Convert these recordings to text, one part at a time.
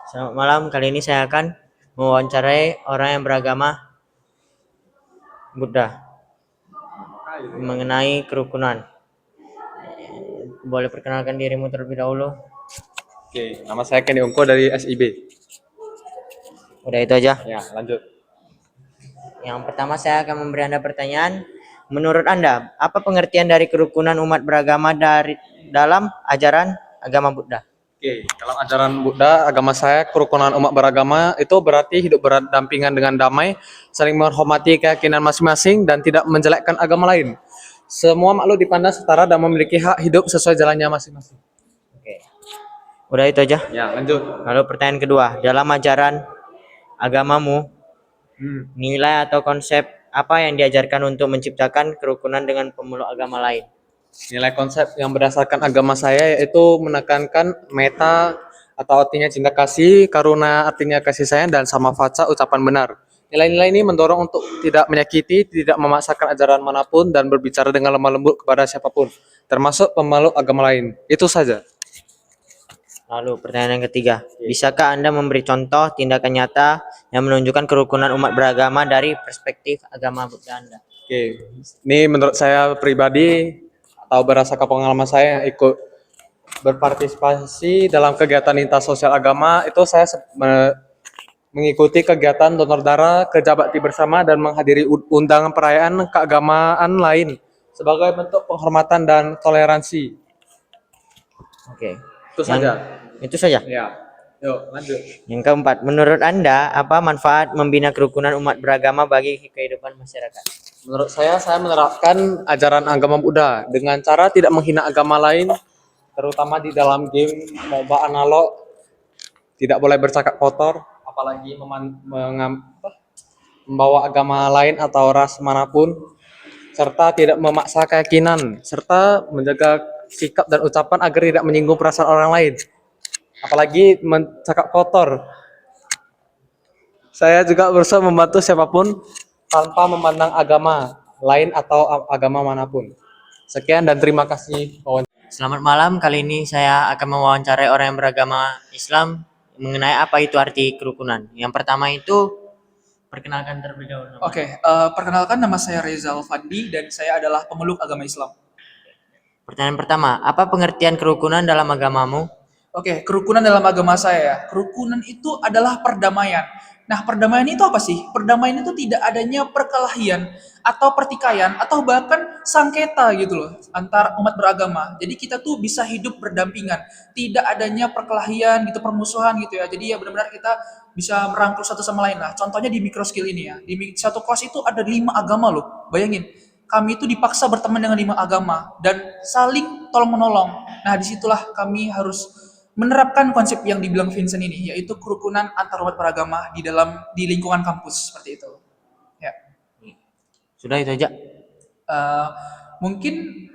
Selamat malam, kali ini saya akan mewawancarai orang yang beragama Buddha mengenai kerukunan. Boleh perkenalkan dirimu terlebih dahulu? Oke, nama saya Kenny Ongko dari SIB. Udah itu aja. Ya, lanjut. Yang pertama saya akan memberi Anda pertanyaan. Menurut Anda, apa pengertian dari kerukunan umat beragama dalam ajaran agama Buddha? Oke, dalam ajaran Buddha, agama saya, kerukunan umat beragama itu berarti hidup berdampingan dengan damai, saling menghormati keyakinan masing-masing dan tidak menjelekkan agama lain. Semua makhluk dipandang setara dan memiliki hak hidup sesuai jalannya masing-masing. Oke. Udah itu aja. Ya, lanjut. Lalu pertanyaan kedua, dalam ajaran agamamu, nilai atau konsep apa yang diajarkan untuk menciptakan kerukunan dengan pemeluk agama lain? Nilai konsep yang berdasarkan agama saya yaitu menekankan meta atau artinya cinta kasih, karuna artinya kasih sayang, dan sama faca ucapan benar. Nilai-nilai ini mendorong untuk tidak menyakiti, tidak memaksakan ajaran manapun, dan berbicara dengan lemah lembut kepada siapapun, termasuk pemeluk agama lain. Itu saja. Lalu pertanyaan yang ketiga, bisakah Anda memberi contoh tindakan nyata yang menunjukkan kerukunan umat beragama dari perspektif agama Buddha Anda? Oke, ini menurut saya pribadi atau berdasarkan pengalaman saya yang ikut berpartisipasi dalam kegiatan lintas sosial agama itu saya mengikuti kegiatan donor darah, kerja bakti bersama, dan menghadiri undangan perayaan keagamaan lain sebagai bentuk penghormatan dan toleransi. Oke. Itu saja. Itu saja. Ya. Yuk, lanjut. Yang keempat, menurut Anda apa manfaat membina kerukunan umat beragama bagi kehidupan masyarakat? Menurut saya menerapkan ajaran agama Buddha dengan cara tidak menghina agama lain, terutama di dalam game MOBA analog, tidak boleh bercakap kotor, apalagi membawa agama lain atau ras manapun, serta tidak memaksa keyakinan, serta menjaga sikap dan ucapan agar tidak menyinggung perasaan orang lain, apalagi mencakap kotor. Saya juga berusaha membantu siapapun tanpa memandang agama lain atau agama manapun. Sekian dan terima kasih. Selamat malam, kali ini saya akan mewawancarai orang yang beragama Islam mengenai apa itu arti kerukunan. Yang pertama itu, perkenalkan terlebih dahulu. Oke, perkenalkan nama saya Rezal Fandi dan saya adalah pemeluk agama Islam. Pertanyaan pertama, apa pengertian kerukunan dalam agamamu? Oke, kerukunan dalam agama saya. Kerukunan itu adalah perdamaian. Nah, perdamaian itu apa sih? Perdamaian itu tidak adanya perkelahian atau pertikaian atau bahkan sengketa gitu loh antar umat beragama. Jadi kita tuh bisa hidup berdampingan, tidak adanya perkelahian gitu, permusuhan gitu ya. Jadi ya benar-benar kita bisa merangkul satu sama lain lah. Contohnya di microskill ini ya. Di satu kelas itu ada 5 agama loh. Bayangin, kami itu dipaksa berteman dengan 5 agama dan saling tolong menolong. Nah, disitulah kami harus menerapkan konsep yang dibilang Vincent ini, yaitu kerukunan antar umat beragama di lingkungan kampus seperti itu. Ya, Sudah itu aja. uh, mungkin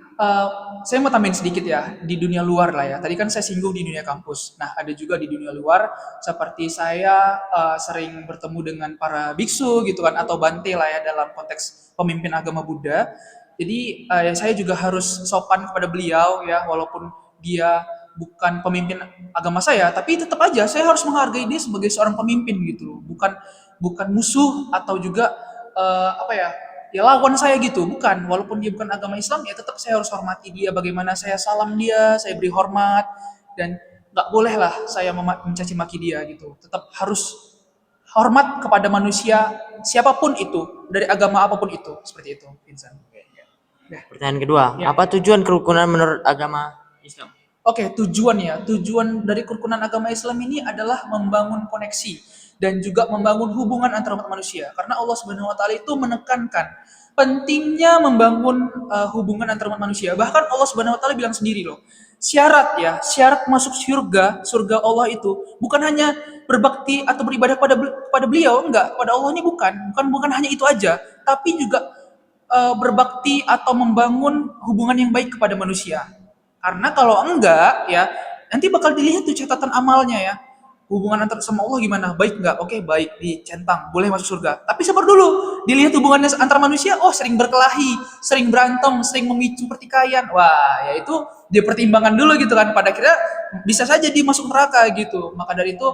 saya mau tambahin sedikit ya di dunia luar lah ya. Tadi kan saya singgung di dunia kampus. Nah, ada juga di dunia luar seperti saya sering bertemu dengan para biksu gitu kan atau bante lah ya dalam konteks pemimpin agama Buddha. Jadi saya juga harus sopan kepada beliau ya walaupun dia bukan pemimpin agama saya, tapi tetap aja saya harus menghargai dia sebagai seorang pemimpin gitu loh. Bukan musuh atau juga apa ya? Ya lawan saya gitu, bukan. Walaupun dia bukan agama Islam, ya tetap saya harus hormati dia. Bagaimana saya salam dia, saya beri hormat dan nggak boleh lah saya mencaci maki dia gitu. Tetap harus hormat kepada manusia siapapun itu dari agama apapun itu seperti itu, Vincent. Pertanyaan kedua, Ya. apa tujuan kerukunan menurut agama Islam? Oke, tujuan dari kerukunan agama Islam ini adalah membangun koneksi dan juga membangun hubungan antara umat manusia. Karena Allah Subhanahu wa taala itu menekankan pentingnya membangun hubungan antara umat manusia. Bahkan Allah Subhanahu wa taala bilang sendiri loh, syarat masuk surga Allah itu bukan hanya berbakti atau beribadah pada beliau, enggak, pada Allah ini bukan hanya itu aja, tapi juga berbakti atau membangun hubungan yang baik kepada manusia. Karena kalau enggak ya nanti bakal dilihat tuh catatan amalnya ya. Hubungan antar sama Allah gimana? Baik enggak? Oke, baik, dicentang, boleh masuk surga. Tapi sabar dulu, dilihat hubungannya antar manusia, oh sering berkelahi, sering berantem, sering memicu pertikaian. Wah, ya itu dia pertimbangan dulu gitu kan. Pada akhirnya bisa saja dia masuk neraka gitu. Maka dari itu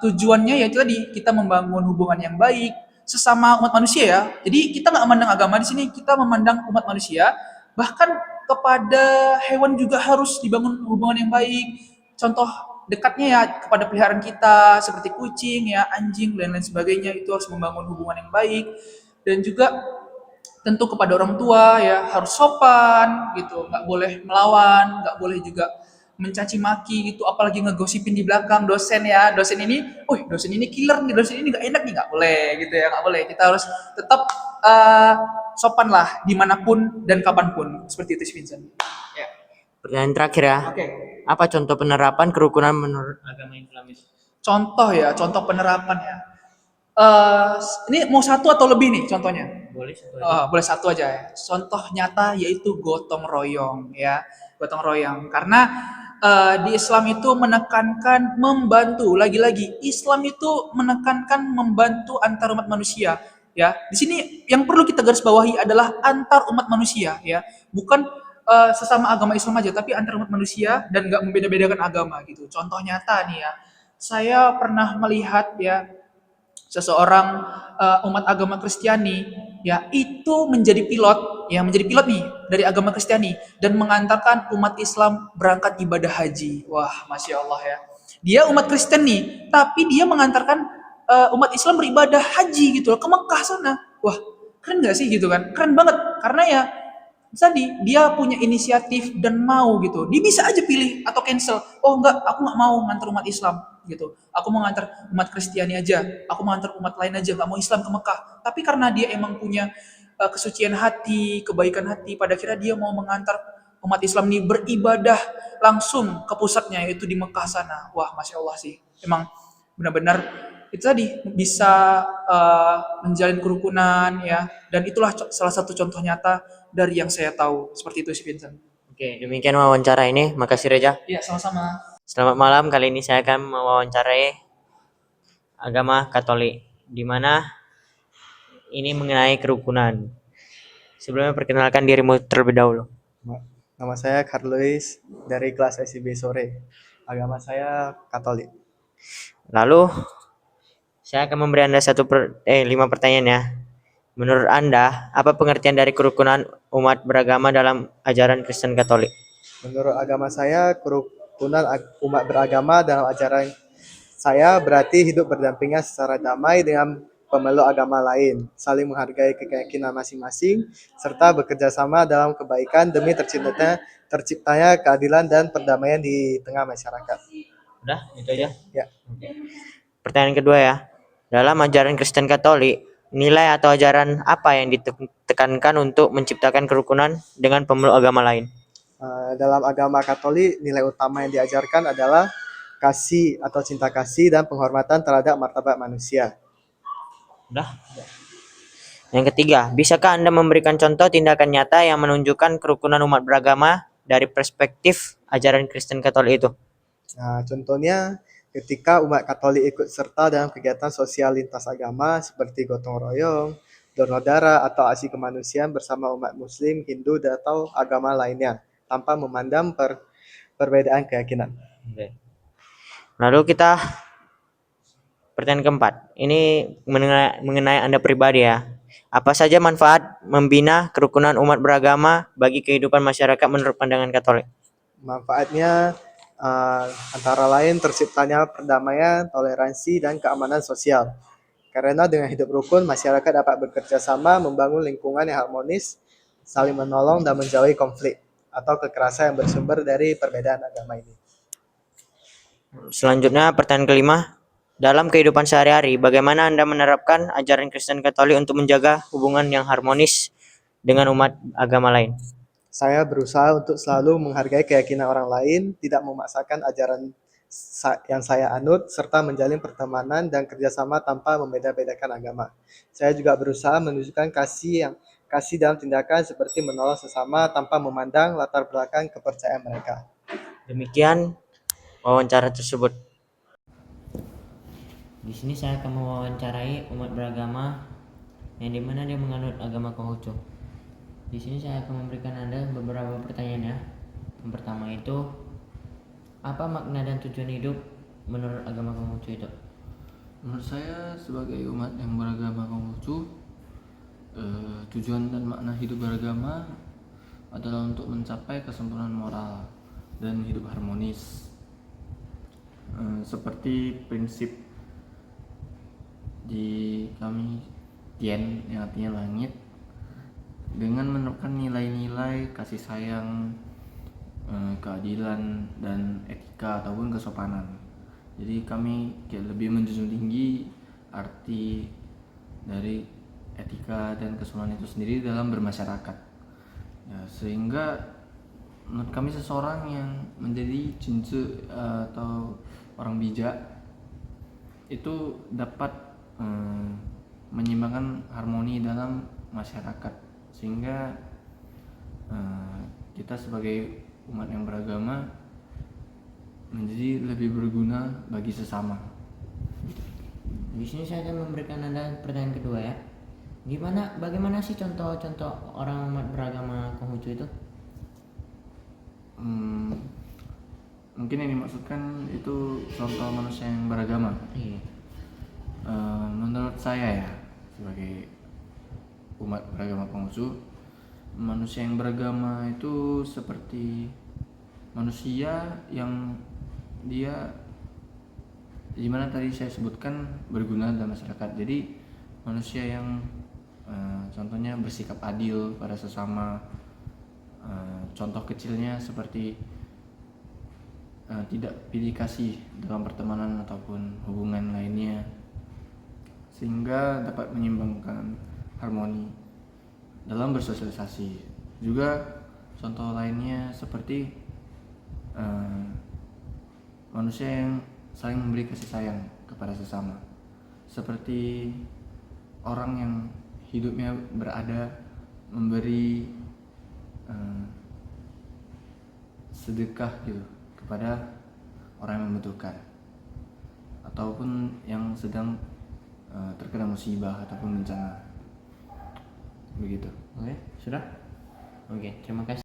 tujuannya yaitu tadi kita membangun hubungan yang baik sesama umat manusia ya. Jadi kita nggak memandang agama di sini, kita memandang umat manusia. Bahkan kepada hewan juga harus dibangun hubungan yang baik. Contoh dekatnya ya kepada peliharaan kita seperti kucing ya, anjing dan lain sebagainya itu harus membangun hubungan yang baik. Dan juga tentu kepada orang tua ya harus sopan gitu, nggak boleh melawan, nggak boleh juga mencaci maki gitu, apalagi ngegosipin di belakang dosen ya, dosen ini, dosen ini killer nih, dosen ini nggak enak nih, nggak boleh gitu ya, nggak boleh. Kita harus tetap eh, sopan lah dimanapun dan kapanpun, seperti itu sih Vincent. Ya. Pertanyaan terakhir ya. Oke. Apa contoh penerapan kerukunan menurut agama Islamis? Contoh ya, contoh penerapan ya. Ini mau satu atau lebih nih contohnya? Boleh satu aja. Boleh satu aja ya. Contoh nyata yaitu gotong royong ya, gotong royong. Karena di Islam itu menekankan membantu. Lagi-lagi Islam itu menekankan membantu antar umat manusia. Ya, di sini yang perlu kita garis bawahi adalah antar umat manusia ya, bukan sesama agama Islam aja, tapi antar umat manusia dan nggak membeda-bedakan agama gitu. Contoh nyata nih ya, saya pernah melihat ya seseorang umat agama Kristiani ya itu menjadi pilot nih dari agama Kristiani dan mengantarkan umat Islam berangkat ibadah haji. Wah, masya Allah ya. Dia umat Kristen nih, tapi dia mengantarkan umat Islam beribadah haji gitu loh ke Mekah sana. Wah, keren gak sih gitu kan? Keren banget karena ya tadi dia punya inisiatif dan mau gitu. Dia bisa aja pilih atau cancel. Oh enggak, aku nggak mau ngantar umat Islam gitu. Aku mau ngantar umat Kristiani aja. Aku mau ngantar umat lain aja. Nggak mau Islam ke Mekah. Tapi karena dia emang punya kesucian hati, kebaikan hati, pada akhirnya dia mau mengantar umat Islam ini beribadah langsung ke pusatnya yaitu di Mekah sana. Wah, masya Allah sih. Emang benar-benar itu tadi bisa menjalin kerukunan ya, dan itulah salah satu contoh nyata dari yang saya tahu. Seperti itu sih Vincent. Oke, demikian wawancara ini. Makasih Reza. Iya, sama-sama. Selamat malam. Kali ini saya akan mewawancarai agama Katolik, di mana ini mengenai kerukunan. Sebelumnya perkenalkan dirimu terlebih dahulu. Nama saya Carlois dari kelas SIB sore. Agama saya Katolik. Lalu saya akan memberi Anda 5 pertanyaan ya. Menurut Anda, apa pengertian dari kerukunan umat beragama dalam ajaran Kristen Katolik? Menurut agama saya, kerukunan umat beragama dalam ajaran saya berarti hidup berdampingan secara damai dengan pemeluk agama lain, saling menghargai keyakinan masing-masing, serta bekerja sama dalam kebaikan demi terciptanya keadilan dan perdamaian di tengah masyarakat. Udah, itu aja. Ya. Pertanyaan kedua ya. Dalam ajaran Kristen Katolik, nilai atau ajaran apa yang ditekankan untuk menciptakan kerukunan dengan pemeluk agama lain? Dalam agama Katolik, nilai utama yang diajarkan adalah kasih atau cinta kasih dan penghormatan terhadap martabat manusia. Udah. Yang ketiga, bisakah Anda memberikan contoh tindakan nyata yang menunjukkan kerukunan umat beragama dari perspektif ajaran Kristen Katolik itu? Nah, contohnya ketika umat Katolik ikut serta dalam kegiatan sosial lintas agama seperti gotong royong, donor darah, atau aksi kemanusiaan bersama umat Muslim, Hindu, atau agama lainnya, tanpa memandang perbedaan keyakinan. Oke. Lalu kita pertanyaan keempat. Ini mengenai Anda pribadi ya. Apa saja manfaat membina kerukunan umat beragama bagi kehidupan masyarakat menurut pandangan Katolik? Manfaatnya antara lain terciptanya perdamaian, toleransi, dan keamanan sosial. Karena dengan hidup rukun, masyarakat dapat bekerja sama membangun lingkungan yang harmonis, saling menolong, dan menjauhi konflik atau kekerasan yang bersumber dari perbedaan agama ini. Selanjutnya pertanyaan kelima. Dalam kehidupan sehari-hari, bagaimana Anda menerapkan ajaran Kristen Katolik untuk menjaga hubungan yang harmonis dengan umat agama lain? Saya berusaha untuk selalu menghargai keyakinan orang lain, tidak memaksakan ajaran yang saya anut, serta menjalin pertemanan dan kerjasama tanpa membeda-bedakan agama. Saya juga berusaha menunjukkan kasih dalam tindakan seperti menolong sesama tanpa memandang latar belakang kepercayaan mereka. Demikian wawancara tersebut. Di sini saya akan mewawancarai umat beragama yang dimana dia menganut agama Konghucu. Di sini saya akan memberikan Anda beberapa pertanyaan ya. Yang pertama itu, apa makna dan tujuan hidup menurut agama Konghucu itu? Menurut saya sebagai umat yang beragama Konghucu, tujuan dan makna hidup beragama adalah untuk mencapai kesempurnaan moral dan hidup harmonis. Seperti prinsip di kami Tien yang artinya langit, dengan menerapkan nilai-nilai kasih sayang, keadilan dan etika ataupun kesopanan. Jadi kami lebih menjunjung tinggi arti dari etika dan kesopanan itu sendiri dalam bermasyarakat. Ya, sehingga menurut kami seseorang yang menjadi cincu atau orang bijak itu dapat menyeimbangkan harmoni dalam masyarakat, sehingga kita sebagai umat yang beragama menjadi lebih berguna bagi sesama. Di sini saya akan memberikan Anda pertanyaan kedua ya. Bagaimana sih contoh-contoh orang umat beragama Konghucu itu? Mungkin yang dimaksudkan itu contoh manusia yang beragama. Iya. Menurut saya ya, sebagai umat beragama Konghucu, manusia yang beragama itu seperti manusia yang dia, dimana tadi saya sebutkan, berguna dalam masyarakat. Jadi manusia yang contohnya bersikap adil pada sesama. Contoh kecilnya seperti tidak pilih kasih dalam pertemanan ataupun hubungan lainnya, sehingga dapat menyeimbangkan harmoni dalam bersosialisasi. Juga contoh lainnya seperti manusia yang saling memberi kasih sayang kepada sesama, seperti orang yang hidupnya berada memberi sedekah gitu kepada orang yang membutuhkan, ataupun yang sedang terkena musibah ataupun bencana, begitu. Oke, sudah? Oke, terima kasih.